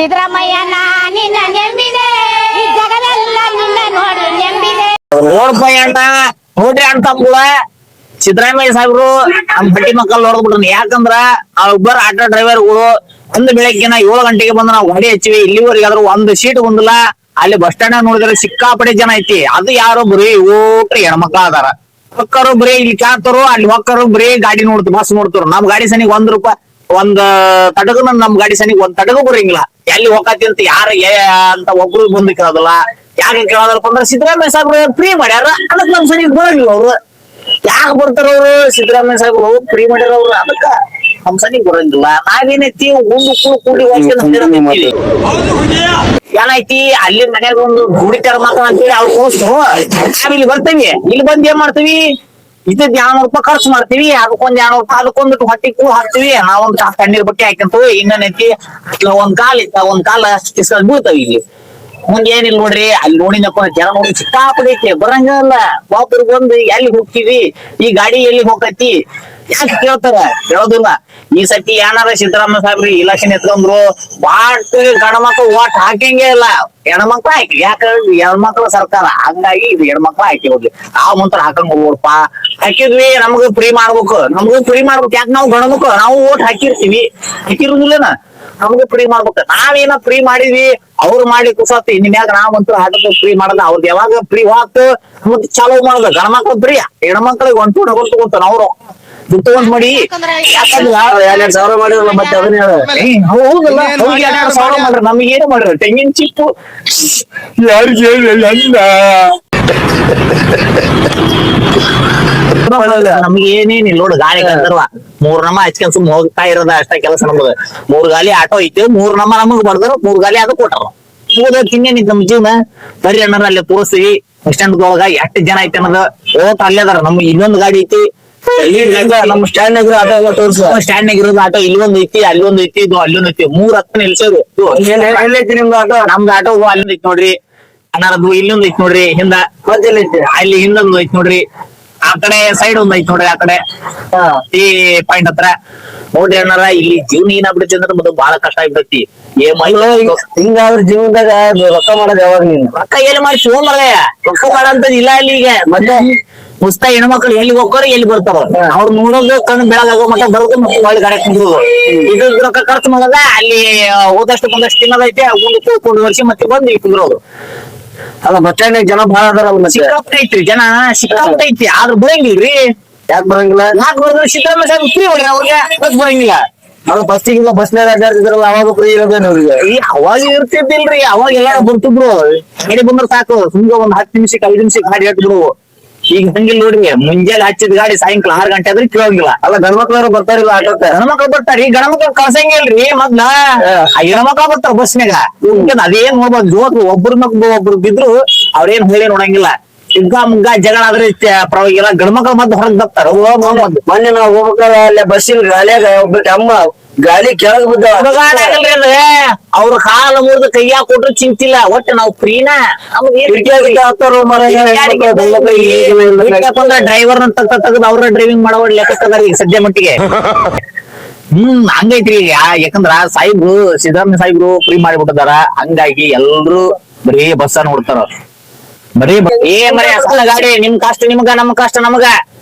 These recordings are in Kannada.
ಸಿದ್ದರಾಮಯ್ಯನ ನಿನ್ನ ನೆಂಬಿದೆ ಈ ಜಗವೆಲ್ಲ ನಿನ್ನ ನೋಡಿ ನೆಂಬಿದೆ ನೋಡ್ಪ ಅಣ್ಣ ನೋಡ್ರಿ ಅಣ್ಣ ತಮ್ಮಗಳ ಸಿದ್ದರಾಮಯ್ಯ ಸಾಹೇಬ್ರು ನಮ್ ಬಟ್ಟಿ ಮಕ್ಕಳು ನೋಡ್ಬಿಟ್ರು. ಯಾಕಂದ್ರ ಒಬ್ಬರು ಆಟೋ ಡ್ರೈವರ್ಗಳು ಒಂದು ಬೆಳಗ್ಗೆನ 7 ಗಂಟೆಗೆ ಬಂದು ನಾವು ಗಾಡಿ ಹಚ್ಚಿವಿ, ಇಲ್ಲಿವರೆಗೆ ಆದ್ರೂ ಒಂದು ಸೀಟ್ ಬಂದಿಲ್ಲ. ಅಲ್ಲಿ ಬಸ್ ಸ್ಟ್ಯಾಂಡ್ ನೋಡಿದ್ರೆ ಸಿಕ್ಕಾಪಟ್ಟೆ ಜನ ಐತಿ. ಅದು ಯಾರೋ ಬರೀ ಓಟ್ರಿ ಹೆಣ್ಮಕ್ಳು ಅದಾರ. ಹೊಕ್ಕರು ಬರೀ ಇಲ್ಲಿ ಕೇಳ್ತಾರೋ, ಅಲ್ಲಿ ಹೊಕ್ಕರು ಬರೀ ಗಾಡಿ ನೋಡ್ತಾರ, ಬಸ್ ನೋಡ್ತಾರ. ನಮ್ ಗಾಡಿ ಸನಿಗ್ ₹1 ಒಂದ್ ತಡಗು ನಮ್ ಗಾಡಿ ಸನಿಗ್ ಒಂದ್ ತಡಗು ಬರಂಗಿಲ್ಲ. ಎಲ್ಲಿ ಹೋಗತಿ ಅಂತ ಯಾರ ಅಂತ ಒಬ್ರು ಬಂದು ಕೇಳೋದಿಲ್ಲ. ಯಾಕೆ ಕೇಳೋದಲ್ಪ ಅಂದ್ರೆ ಸಿದ್ದರಾಮಯ್ಯ ಸಾಹೇಬ್ರು ಫ್ರೀ ಮಾಡ್ಯಾರ, ಅದಕ್ಕೆ ನಮ್ ಸನಿಗ್ ಬರಂಗಿಲ್ಲ ಅವ್ರು. ಯಾಕೆ ಬರ್ತಾರ ಅವ್ರು? ಸಿದ್ದರಾಮಯ್ಯ ಸಾಹೇಬ್ರು ಫ್ರೀ ಮಾಡ್ಯಾರ ಅವ್ರು, ಅದಕ್ಕ ನಮ್ ಸನಿಗ್ ಬರಂಗಿಲ್ಲ. ನಾವೇನೈತಿ ಗುಂಡು ಕೂಡಿ ಏನೈತಿ ಅಲ್ಲಿ ಮನ್ಯಾಗ ಒಂದು ಗುಡಿತಾರ ಮಾತ್ರ ಅಂತೇಳಿ ಅವ್ರು ಕೋಸ್ತು ನಾವ್ ಇಲ್ಲಿ ಬರ್ತೇವಿ. ಇಲ್ಲಿ ಬಂದ್ ಏನ್ ಮಾಡ್ತೀವಿ? ಇದ್ದದ್ ₹200 ಖರ್ಚು ಮಾಡ್ತೀವಿ. ಅದಕ್ಕೊಂದ್ ₹200 ಅದಕ್ಕೊಂದ್ಬಿಟ್ಟು ಹೊಟ್ಟಿ ಕೂಳ್ ಹಾಕ್ತಿವಿ. ನಾವೊಂದ್ ತಣ್ಣೀರ್ ಬಟ್ಟೆ ಹಾಕಂತೀವಿ. ಇನ್ನೇನೈತಿ ಒಂದ್ ಕಾಲ್ ಇತ್ತ ಒಂದ್ ಕಾಲ ಇಸ್ಕೊಂಡ್ ಬೀಳ್ತಾವ. ಇಲ್ಲಿ ಮುಂದ್ ಏನಿಲ್ಲ ನೋಡ್ರಿ, ಅಲ್ಲಿ ನೋಡಿನಪ್ಪ ಜನ ನೋಡಿ ಸಿಕ್ಕಾಪಡೈತಿ. ಬರಂಗಲ್ಲ ಒಬ್ರು ಬಂದು ಎಲ್ಲಿ ಹೋಗ್ತೀವಿ, ಈ ಗಾಡಿ ಎಲ್ಲಿ ಹೋಗತಿ ಯಾಕೆ ಕೇಳ್ತಾರ? ಕೇಳೋದಿಲ್ಲ. ಈ ಸತಿ ಏನಾರ ಸಿದ್ದರಾಮಯ್ಯ ಸಾಹೇಬ್ರಿ ಇಲೆಕ್ಷನ್ ಎತ್ಕೊಂಡ್ರು ಬಾಟ್ ಗಣಮಕ್ಳು ಓಟ್ ಹಾಕಂಗೆ ಇಲ್ಲ, ಹೆಣ್ಮಕ್ಳು ಹಾಕಿ. ಯಾಕಂದ್ರೆ ಹೆಣ್ಮಕ್ಳ ಸರ್ಕಾರ, ಹಂಗಾಗಿ ಇದು ಹೆಣ್ಮಕ್ಳು ಹಾಕಿ ಹೋಗ್ಲಿ. ನಾವ್ ಮಂತ್ರ ಹಾಕಂಗ್ ಹೋಗ್ಬಪ್ಪ. ಹಾಕಿದ್ವಿ, ನಮ್ಗೂ ಫ್ರೀ ಮಾಡ್ಬೇಕು, ನಮ್ಗೂ ಫ್ರೀ ಮಾಡ್ಬೇಕು. ಯಾಕೆ ನಾವು ಗಣಮಕ್ಳು ನಾವು ಓಟ್ ಹಾಕಿರ್ತೀವಿ, ಹಾಕಿರುದಿಲ್ಲನ ನಮ್ಗೂ ಫ್ರೀ ಮಾಡ್ಬೇಕು. ನಾವೇನ ಫ್ರೀ ಮಾಡಿದ್ವಿ, ಅವ್ರು ಮಾಡಿ ಕುಸತಿ ಇನ್ಮ್ಯಾಗ ನಾವಂತೂ ಹಾಕಬೇಕು ಫ್ರೀ ಮಾಡದ. ಅವ್ರದ್ದು ಯಾವಾಗ ಫ್ರೀ ಹೋಗ್ತು ಮತ್ತೆ ಚಾಲೂ ಮಾಡದ. ಗಣಮಕ್ಳು ಫ್ರೀ, ಹೆಣ್ಮಕ್ಳಿಗೆ ಒಂಟು ತಗೊಂತಾನ ಅವ್ರು ದುಡ್ಡು ಮಾಡಿ. ಯಾಕಂದ್ರೆ 2,000 ಮಾಡಿರಲ್ಲ, ಮತ್ತೆ ಅದನ್ನ ಹೌದಲ್ಲ, 2,000 ಮಾಡ್ರಿ. ನಮ್ಗೆ ಏನು ಮಾಡ್ರಿ? ತೆಂಗಿನ ಚಿಪ್ಪು ನಮ್ಗೆ ಏನೇನಿಲ್ಲ ನೋಡು. ಗಾಳಿ ಗಂಧರ್ವ 3 ನಮ್ಮ ಹಚ್ಕೊಂಡ್ ಸುಮ್ ಹೋಗ್ತಾ ಇರೋದ ಅಷ್ಟ ಕೆಲಸ ನಮ್ದು. 3 ಗಾಲಿ ಆಟೋ ಐತಿ, 3 ನಮ್ಮ ನಮಗ್ ಬಡ್ದಾರ, 3 ಗಾಲಿ ಅದು ಕೊಟ್ಟಾರ. ತಿಂಗೇನಿದ್ ನಮ್ ಜೀವನ. ಬರ್ರಿ ಅಣ್ಣರ ಅಲ್ಲಿ ತೋರಿಸ್ತೀವಿ. ಬಸ್ ಸ್ಟ್ಯಾಂಡ್ ಒಳಗ ಎಷ್ಟು ಜನ ಐತಿ ಅನ್ನೋದು ಓಟ್ ಅಲ್ಲೇ ಅದಾರ. ನಮ್ ಇನ್ನೊಂದು ಗಾಡಿ ಐತಿ, ನಮ್ ಸ್ಟ್ಯಾಂಡ್ ನಾಗ ಆಟೋ ತೋರ್ಸ. ಸ್ಟ್ಯಾಂಡ್ ನಾಗ ಇರೋದು ಆಟೋ ಇಲ್ಲೊಂದ್ ಐತಿ, ಅಲ್ಲೊಂದ್ ಐತಿ, ಇದು ಅಲ್ಲೊಂದ್ ಐತಿ. 3 ಹತ್ತ ನಿಲ್ಸೋರು. ಎಲ್ಲೈತಿ ನಿಮ್ದು ಆಟೋ? ನಮ್ದು ಆಟೋ ಅಲ್ಲೊಂದ್ ಐತಿ ನೋಡ್ರಿ. ಅಣ್ಣರದ್ದು ಇಲ್ಲೊಂದ್ ಐತಿ ನೋಡ್ರಿ. ಹಿಂದ ಮದ್ದೆಲ್ಲ ಐತಿ, ಅಲ್ಲಿ ಹಿಂದೊಂದು ಐತಿ ನೋಡ್ರಿ. ಆ ಕಡೆ ಸೈಡ್ ಒಂದ್ ಐತಿ ನೋಡ್ರಿ. ಆ ಕಡೆ ಈ ಪಾಯಿಂಟ್ ಹತ್ರ ನೋಡ್ರಿ ಅಣ್ಣಾರ. ಇಲ್ಲಿ ಜೀವನ ಏನಾಗ್ಬಿಡುತ್ತೆ ಅಂದ್ರೆ ಮತ್ತೆ ಬಹಳ ಕಷ್ಟ ಆಗ್ಬಿಡತಿ. ಹಿಂಗಾದ್ರ ಜೀವನದಾಗ ರೊಕ್ಕ ಮಾಡೋದ್ ಯಾವಾಗ? ನೀನು ರೊಕ್ಕ ಎಲ್ಲಿ ಮಾಡಿ ಶಿವಮರಯ್ಯ ರೊಕ್ಕ ಮಾಡಂತದ್ ಇಲ್ಲ. ಅಲ್ಲಿ ಈಗ ಮತ್ತೆ ಮುಸ್ತಾ ಹೆಣ್ಮಕ್ಳು ಎಲ್ಲಿ ಹೋಗ್ತಾರ ಎಲ್ಲಿ ಬರ್ತಾರ ಅವ್ರು ನೋಡೋದು ಕಣ್ಣು ಬೆಳಗಾಗೋ ಮಟ್ಟ ಬರೋದು, ಮತ್ತೆ ಒಳ್ಳೆ ಗಾಡಿ ಕುಂದ್ರೋದು. ಇದು ರೊಕ್ಕ ಖರ್ಚು ಮಾಡದ ಅಲ್ಲಿ ಹೋದಷ್ಟು ಬಂದಷ್ಟು ತಿನ್ನೋದೈತೆ, ಕೂತ್ಕೊಂಡು ವರ್ಷ ಮತ್ತೆ ಬಂದು ಇಲ್ಲಿ ಕುಂದ್ರೋದು. ಅಲ್ಲ ಬಸ್ ಸ್ಟ್ಯಾಂಡ್ ಜನ ಬಾಳ ಅದಾರ, ಸಿಕ್ಕಾಪಟ್ಟೆ ಐತ್ರಿ ಜನ, ಸಿಕ್ಕಾಪಟ್ಟೆ ಐತಿ. ಆದ್ರ ಬರಂಗಿಲ್ರಿ. ಯಾಕೆ ಬರಂಗಿಲ್ಲ? ಯಾಕೆ ಬರೋದು? ಸಿದ್ದರಾಮಯ್ಯ ಸಾಹೇಬ್ ಫ್ರೀ ಹೊಡ್ರಿ, ಅವ್ರಿಗೆ ಬಸ್ ಬರಂಗಿಲ್ಲ. ಅದು ಬಸ್ಸಿಗಿಂತ ಬಸ್ನಾಗ ಅಡ್ಡಾಡ್ತಿದ್ರಲ್ಲ, ಅವಾಗ ಫ್ರೀ ಇರೋದೇನು ಅವ್ರಿಗೆ? ಅವಾಗ ಇರ್ತಿದ್ದಿಲ್ರಿ, ಅವಾಗ ಎಲ್ಲಾರು ಬರ್ತಿದ್ರು. ಗಾಡಿ ಬಂದ್ರೆ ಸಾಕು, ಸುಮ್ಗೆ ಒಂದ್ 10 ನಿಮಿಷಕ್ಕೆ 5 ನಿಮಿಷಕ್ಕೆ ಗಾಡಿ ಹತ್ತಿದ್ರು. ಈಗ ಹಂಗಿಲ್ಲ ನೋಡ್ರಿ, ಮುಂಜಾನೆ ಹಚ್ಚಿದ ಗಾಡಿ ಸಾಯಂಕಾಲ 6 ಗಂಟೆ ಆದ್ರೆ ಕೇಳಂಗಿಲ್ಲ. ಅಲ್ಲ ಗಣಮಕ್ಳವ್ರು ಬರ್ತಾರಿಲ್ಲ ಆಟೋಕ್ಕೆ? ಗಣಮಕ್ಳು ಬರ್ತಾರಿ, ಗಣಮಕ್ಳು ಕಳ್ಸಂಗಿಲ್ರಿ. ಮೊದ್ಲ ಹೆಣ್ಮಕ್ಳು ಬರ್ತಾರ ಬಸ್ನಾಗ. ಅದೇನ್ ನೋಡ್ಬೋದು, ಜೋತ್ ಒಬ್ರು ಬಿದ್ರು ಅವ್ರೇನ್ ಹೇಳಿ ನೋಡಂಗಿಲ್ಲ. ಈಗ ಮುಗ್ಗ ಜಗಳ ಆದ್ರೆ ಪರವಾಗಿಲ್ಲ, ಗಣಮಕ್ಳು ಮತ್ತೆ ಹೊರಗ್ ಬರ್ತಾರ. ಮೊನ್ನೆ ನಾವು ಹೋಗ್ಬೇಕಾರ ಅಲ್ಲೇ ಬಸ್ಸಿನ ಗಾಳಿಯಾಗ ಒಬ್ಬಕ್ಕೆ ಅಮ್ಮ ಗಾಳಿ ಕೆಳಗ್ ಬಿದ್ದ. ಅವ್ರ ಕಾಲ ಮುರಿದ ಕೈಯಾಗ ಕೊಟ್ರು ಚಿಂತಿಲ್ಲ, ಒಟ್ಟು ನಾವು ಫ್ರೀನ. ಡ್ರೈವರ್ ತೆಗೆದು ಅವ್ರ ಡ್ರೈವಿಂಗ್ ಮಾಡೋ ಲೆಕ್ಕದಾರ ಈಗ ಸದ್ಯ ಮಟ್ಟಿಗೆ. ಹಂಗೈತ್ರಿ ಈಗ. ಯಾಕಂದ್ರ ಸಾಹೇಬ್ರು ಸಿದ್ದರಾಮಯ್ಯ ಸಾಹೇಬ್ರು ಫ್ರೀ ಮಾಡಿಬಿಟ್ಟಿದಾರ. ಹಂಗಾಗಿ ಎಲ್ರು ಬರೀ ಬಸ್ಸ ನೋಡ್ತಾರ. ಬರೀ ಬರೀ ಅಸಲ ಗಾಡಿ. ನಿಮ್ ಕಾಸ್ಟ್ ನಿಮ್ಗ, ನಮ್ ಕಾಸ್ಟ್ ನಮಗ.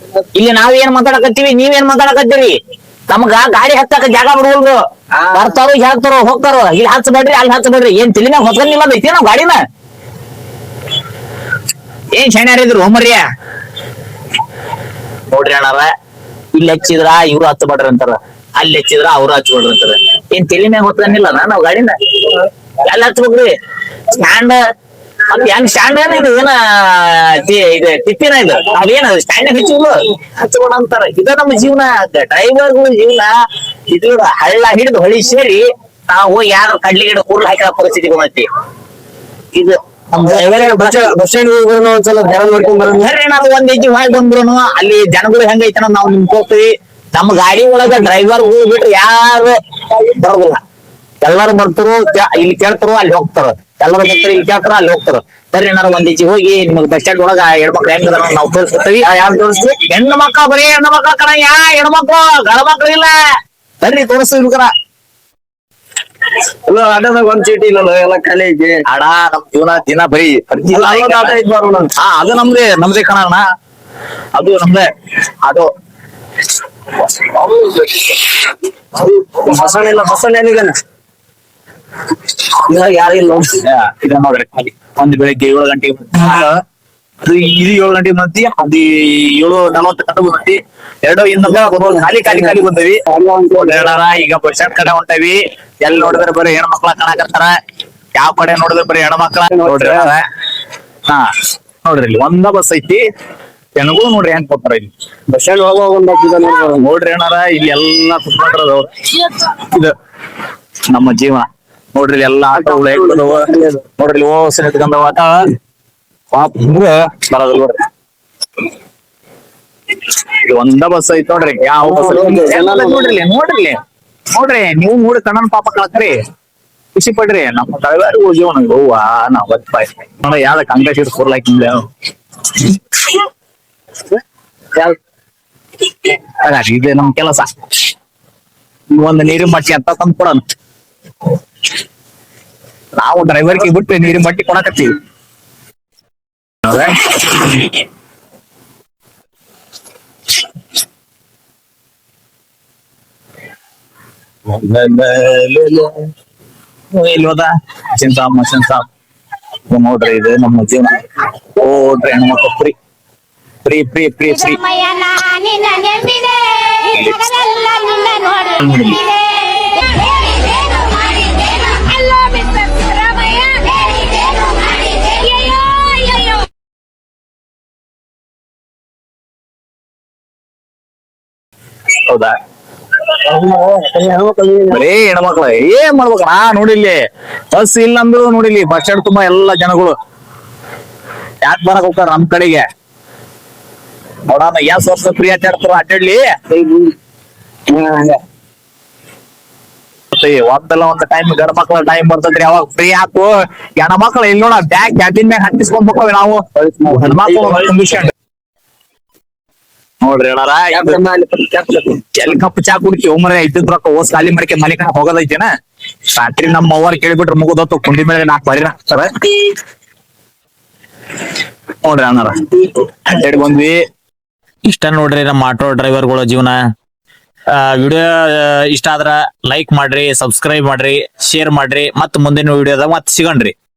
ಇಲ್ಲಿ ನಾವೇನ್ ಮಾತಾಡಕತ್ತೀವಿ, ನೀವೇನ್ ಮಾತಾಡಕತ್ತೀರಿ? ನಮ್ಗ ಗಾಡಿ ಹತ್ತಕ ಜಾಗ ಬಿಡುವಲ್ರು. ಬರ್ತಾರೋ ಹೇಳ್ತಾರೋ ಹೋಗ್ತಾರೋ. ಇಲ್ಲಿ ಹಚ್ಚಬೇಡ್ರಿ, ಅಲ್ಲಿ ಹಚ್ಚಬೇಡ್ರಿ. ಏನ್ ತಿಳಿನಾಗ ಹೊತ್ಕೊಂಡಿಲ್ಲ ಐತಿ ನಾವ್ ಗಾಡಿನ? ಏನ್ ಶಣ್ಯಾರಿದ್ರು ಹೋಮರ್ಯ ನೋಡ್ರಿ ಅಣ್ಣಾರ. ಇಲ್ಲಿ ಹಚ್ಚಿದ್ರ ಇವ್ರು ಹಚ್ಚಬೇಡ್ರಿ ಅಂತಾರ, ಅಲ್ಲಿ ಹಚ್ಚಿದ್ರ ಅವ್ರು ಹಚ್ಬೇಡ್ರಿ ಅಂತಾರ. ಏನ್ ತಿಳಿನಾಗ ಹೊತ್ಕೊಂಡಿಲ್ಲ ನಾವ್ ಗಾಡಿನ? ಎಲ್ಲಿ ಹಚ್ಬೇಕ್ರಿ? ಸ್ಟ್ಯಾಂಡ್ ಹೆಂಗ್ ಸ್ಟ್ಯಾಂಡ್ ಏನ ಇದು? ಏನ ಇದು ಟಿಪ್ಪಿನ ಇದು? ಅದೇನ ಸ್ಟ್ಯಾಂಡ್ ಹಚ್ಚಬೇಡ ಅಂತಾರ. ಇದ ನಮ್ಮ ಜೀವನ, ಡ್ರೈವರ್ಗಳು ಜೀವನ. ಇದು ಹಳ್ಳ ಹಿಡಿದು ಹೊಳಿ ಸೇರಿ ನಾವು ಯಾರು ಕಡ್ಲಿ ಗಿಡ ಕೂರ್ಲು ಹಾಕಿರೋ ಪರಿಸ್ಥಿತಿ ಬಂದೈತಿ. ಇದು ಬಸ್ ಸ್ಟ್ಯಾಂಡ್ ಒಂದ್ಸಲ ಜನ ನೋಡ್ಕೊಂಡ್ ಬರ್ರಿ. ನಾವು ಒಂದ್ ಹೆಜ್ಜೆ ಹೊಳ್ ಬಂದ್ರು ಅಲ್ಲಿ ಜನಗಳು ಹೆಂಗೈತೆ ನಾವು ನಿಂತ್ಕೋತೀವಿ. ನಮ್ಮ ಗಾಡಿ ಒಳಗ ಡ್ರೈವರ್ ಬಿಟ್ರೆ ಯಾರು ಬರೋದಿಲ್ಲ. ಎಲ್ಲಾರು ಬರ್ತಾರೋ, ಇಲ್ಲಿ ಕೇಳ್ತಾರೋ ಅಲ್ಲಿ ಹೋಗ್ತಾರ. ಎಲ್ಲರೂ ಬರ್ತಾರ, ಇಲ್ಲಿ ಕೇಳ್ತಾರ ಅಲ್ಲಿ ಹೋಗ್ತಾರ. ಬರ್ರಿ ಏನಾರ ಒಂದ್ ಹೆಜ್ಜೆ ಹೋಗಿ ನಿಮಗ್ ಬಸ್ ಸ್ಟ್ಯಾಂಡ್ ಒಳಗ ಹೆಣ್ಮಕ್ಳು ಹೆಂಗ್ ನಾವು ತೋರಿಸ್ತೀವಿ. ಯಾರು ತೋರಿಸ್ತೀವಿ? ಹೆಣ್ಣು ಮಕ್ಕಳ, ಬರೀ ಹೆಣ್ಣು ಮಕ್ಕಳ ಕಣ. ಹೆಣ್ಮಕ್ಳು ಗಣ ಮಕ್ಳು ಇಲ್ಲ. ಬರ್ರಿ ತೋರಿಸ್ತೀವಿ. ಅಲ್ಲ ಆಟೋದಾಗ ಒಂದ್ ಚೀಟಿ ಇಲ್ಲಲ್ಲ ಎಲ್ಲ ಖಾಲಿ ಐತಿ. ಅಣ್ಣ ನಮ್ ಜೀವನ ದಿನ ಬರೀ ಅಲ್ಲ, ಅವತ್ತು ಆಟ ಐತ್ ಬರೋಣ. ಹಾ ಅದು ನಮ್ದೇ ಕಣ ಅದು ನಮ್ದೇ ಆಟೋ. ಬಸಣ್ಣ ಏನಿದ್ದಾನೆ ಇವಾಗ ಯಾರಿಲ್ಲ. ಇದ ನೋಡ್ರಿ ಒಂದ್ ಬೆಳಿಗ್ಗೆ 7 ಗಂಟೆಗೆ ಅದು ಇದು 7 ಗಂಟೆಗೆ ಬಂತಿ, ಅದು 7:40 ಬಂತಿ. ಎರಡು ಇನ್ನೊಂದು ಖಾಲಿ ಬಂದವಿ. ಹೇಳಾರ ಈಗ ಬಸ್ ಸ್ಟ್ಯಾಂಡ್ ಕಡೆ ಹೊಂಟವಿ. ಎಲ್ಲಿ ನೋಡಿದ್ರೆ ಬರೀ ಹೆಣ್ಮಕ್ಳ ಕಾಣಕತ್ತಾರ. ಯಾವ ಕಡೆ ನೋಡಿದ್ರೆ ಬರೀ ಹೆಣ್ಮಕ್ಳ ನೋಡ್ರಿ. ಹಾ ನೋಡ್ರಿ ಇಲ್ಲಿ ಒಂದ ಬಸ್ ಐತಿ. ಹೆಣ್ಗಳು ನೋಡ್ರಿ ಹೆಂಗ್ ಕೊಡ್ತಾರ ಇಲ್ಲಿ ಬಸ್ ಸ್ಟ್ಯಾಂಡ್ ಹೋಗುವ ನೋಡ್ರಿ ಏನಾರ ಇಲ್ಲಿ ಎಲ್ಲಾ ಕುತ್ಕೊಂಡ್ರದವ್ರು. ಇದು ನಮ್ಮ ಜೀವನ ನೋಡ್ರಿ ಎಲ್ಲಾ ಆಟೋಗಳು ನೋಡ್ರಿ ಓಸ್ ನಿಂತ್ಕೊಂಡವ ಆಟ ಪಾಪ ಹಿಂಗ ಬರೋದಿಲ್ಲ ನೋಡ್ರಿ. ಇದು ಒಂದ ಬಸ್ ಐತಿ ನೋಡ್ರಿ. ಯಾವ ಬಸ್ ನೋಡ್ರಿ ನೀವು ನೋಡಿ ಕಣ್ಣನ್ ಪಾಪ ಕಳ್ಕರಿ ಖುಷಿ ಪಡ್ರಿ. ನಮ್ಮ ಡ್ರೈವರ್ ಜೀವನ ಹೂವ ನಾವ್ ನೋಡ ಯಾವ್ದ ಕಾಂಗ್ರೆಸ್ ಕೂರ್ಲಾಕಿ ಇದೆ ನಮ್ ಕೆಲಸ. ಒಂದು ನೀರಿನ ಬಟ್ಟಿ ಅಂತ ತಂದ್ ಕೊಡೋಣ. ನಾವು ಡ್ರೈವರ್ಗೆ ಬಿಟ್ಟು ನೀರಿನ ಬಟ್ಟಿ ಕೊಡಕತ್ತೀವಿ. ಇಲ್ವದ ಚಿಂತಾಮ ನೋಡ್ರಿ ಇದು ನಮ್ಮ ಜೀವನ. ನೋಡ್ರಿ ಹೆಣ್ಮಕ್ಳು free free free free free. ಸಿದ್ದರಾಮಯ್ಯನ ನಿನ್ನ ನೆಂಬಿದೆ ಈ ಜಗವೆಲ್ಲ ನಿನ್ನ ನೋಡು ನೆಂಬಿದೆ. ಅಲ್ಲೋ ಮಿಸ್ಟರ್ ಸಿದ್ದರಾಮಯ್ಯ, ಅಯ್ಯಯ್ಯೋ, ಅಯ್ಯಯ್ಯೋ. ಹೌದಾ ಬರೇ ಹೆಣ್ಮಕ್ಳು ಏನ್ ಮಾಡ್ಬೇಕ. ನೋಡಿಲ್ಲಿ ಬಸ್ ಇಲ್ಲಂದ್ರು ನೋಡಿಲ್ಲಿ ಬಸ್ ಸ್ಟ್ಯಾಂಡ್ ತುಂಬಾ ಎಲ್ಲಾ ಜನಗಳು ಯಾಕೆ ಬರಕ್ ಹೋಗ್ತಾರ ನಮ್ ಕಡೆಗೆ. ನೋಡೋಣ ಎಸ್ ವರ್ಷ ಫ್ರೀ ಅಡ್ಡಾಡ್ತಾರ ಅಡ್ಡಾಡ್ಲಿ. ಒಂದಲ್ಲ ಒಂದ್ ಟೈಮ್ ಗಂಡ ಮಕ್ಳ ಟೈಮ್ ಬರ್ತದ್ರಿ ಅವಾಗ ಫ್ರೀ ಹಾಕು. ಹೆಣ್ಮಕ್ಳು ಇಲ್ಲಿ ನೋಡ ಬ್ಯಾಗ್ ಕ್ಯಾಬಿನ್ ಮ್ಯಾಗ ಹತ್ತಿಸ್ಕೊಂಡ್ ಹೋಗ್ತೇವೆ ನಾವು ಹೆಣ್ಮಕ್ಳು ತುಂಬಿಸ್ಕೊಂಡು. ನೋಡ್ರಿ ಹೇಳಾರ ಎಲ್ಲಿ ಕಪ್ ಚಾ ಕುಡಿತಿ ಒಮ್ಮರೆ ಇದ್ದಿದ್ ರೊಕ್ಕ ಓಸ್ ಖಾಲಿ ಮಾಡ್ಕೆ ಮನೆ ಕಡೆ ಹೋಗೋದೈತೇನ. ರಾತ್ರಿ ನಮ್ಮ ಅವ್ವರ್ ಕೇಳ್ಬಿಟ್ರೆ ಮುಗುದತ್ತು ಕುಂಡಿ ಮೇಲೆ 4 ಬರೀ ಹಾಕ್ತಾರ. ನೋಡ್ರಿ ಅಣ್ಣಾರ ಅಡ್ಡಾಡಿ ಬಂದ್ವಿ. ಇಷ್ಟ ನೋಡ್ರಿ ನಮ್ಮ ಆಟೋ ಡ್ರೈವರ್ಗಳ ಜೀವನ. ವಿಡಿಯೋ ಇಷ್ಟ ಆದ್ರ ಲೈಕ್ ಮಾಡ್ರಿ, ಸಬ್ಸ್ಕ್ರೈಬ್ ಮಾಡ್ರಿ, ಶೇರ್ ಮಾಡ್ರಿ. ಮತ್ ಮುಂದಿನ ವಿಡಿಯೋದಾಗ ಮತ್ ಸಿಗಣ್ರಿ.